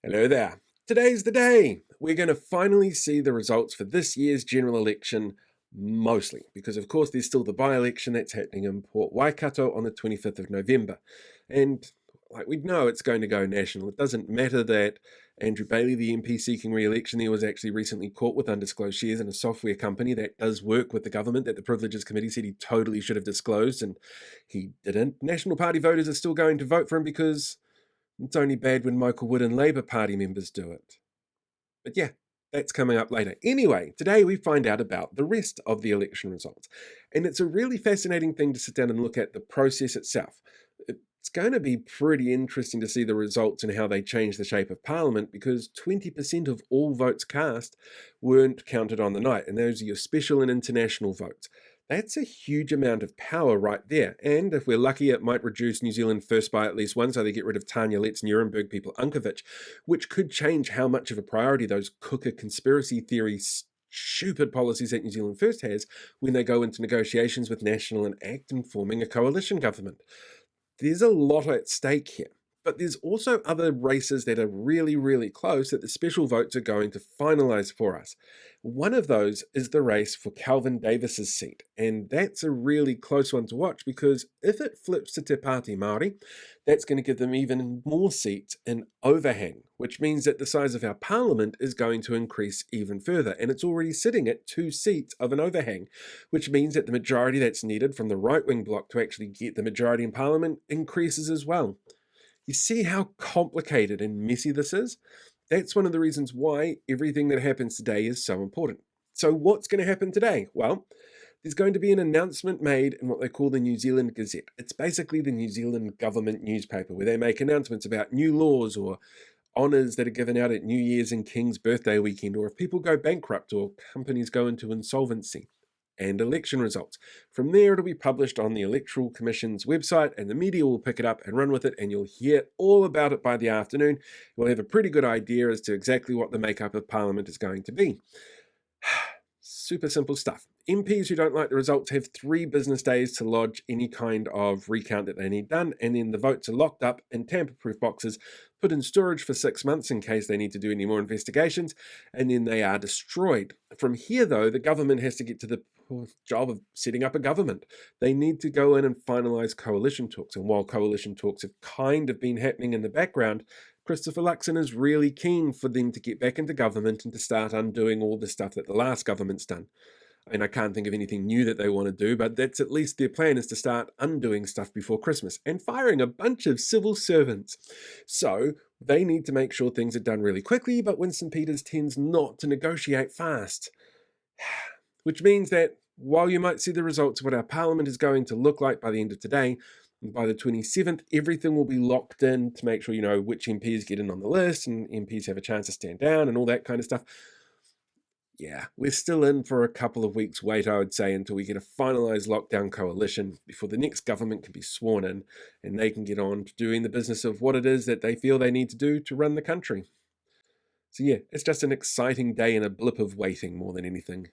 Hello there. Today's the day. We're going to finally see the results for this year's general election, mostly, because of course there's still the by-election that's happening in Port Waikato on the 25th of November. And like we know it's going to go national. It doesn't matter that Andrew Bailey, the MP seeking re-election there, was actually recently caught with undisclosed shares in a software company that does work with the government that the Privileges Committee said he totally should have disclosed, and he didn't. National Party voters are still going to vote for him because it's only bad when Michael Wood and Labour Party members do it. But yeah, that's coming up later. Anyway, today we find out about the rest of the election results. And it's a really fascinating thing to sit down and look at the process itself. It's going to be pretty interesting to see the results and how they change the shape of Parliament, because 20% of all votes cast weren't counted on the night, and those are your special and international votes. That's a huge amount of power right there. And if we're lucky, it might reduce New Zealand First by at least one, so they get rid of Tanya Letts, Nuremberg people, Unkovic, which could change how much of a priority those cooker conspiracy theories stupid policies that New Zealand First has when they go into negotiations with National and ACT and forming a coalition government. There's a lot at stake here. But there's also other races that are really, really close that the special votes are going to finalise for us. One of those is the race for Calvin Davis's seat, and that's a really close one to watch, because if it flips to Te Pāti Māori, that's going to give them even more seats in overhang, which means that the size of our parliament is going to increase even further, and it's already sitting at 2 seats of an overhang, which means that the majority that's needed from the right-wing bloc to actually get the majority in parliament increases as well. You see how complicated and messy this is? That's one of the reasons why everything that happens today is so important. So what's going to happen today? Well, there's going to be an announcement made in what they call the New Zealand Gazette. It's basically the New Zealand government newspaper where they make announcements about new laws or honours that are given out at New Year's and King's birthday weekend, or if people go bankrupt or companies go into insolvency, and election results. From there, it'll be published on the Electoral Commission's website, and the media will pick it up and run with it, and you'll hear all about it by the afternoon. You'll have a pretty good idea as to exactly what the makeup of Parliament is going to be. Super simple stuff. MPs who don't like the results have 3 business days to lodge any kind of recount that they need done, and then the votes are locked up in tamper-proof boxes, put in storage for 6 months in case they need to do any more investigations, and then they are destroyed. From here, though, the government has to get to the job of setting up a government. They need to go in and finalise coalition talks, and while coalition talks have kind of been happening in the background, Christopher Luxon is really keen for them to get back into government and to start undoing all the stuff that the last government's done. I mean, I can't think of anything new that they want to do, but that's at least their plan, is to start undoing stuff before Christmas and firing a bunch of civil servants. So they need to make sure things are done really quickly, but Winston Peters tends not to negotiate fast. Which means that while you might see the results of what our parliament is going to look like by the end of today, by the 27th, everything will be locked in to make sure you know which MPs get in on the list and MPs have a chance to stand down and all that kind of stuff. Yeah, we're still in for a couple of weeks wait, I would say, until we get a finalised lockdown coalition before the next government can be sworn in and they can get on to doing the business of what it is that they feel they need to do to run the country. So yeah, it's just an exciting day and a blip of waiting more than anything.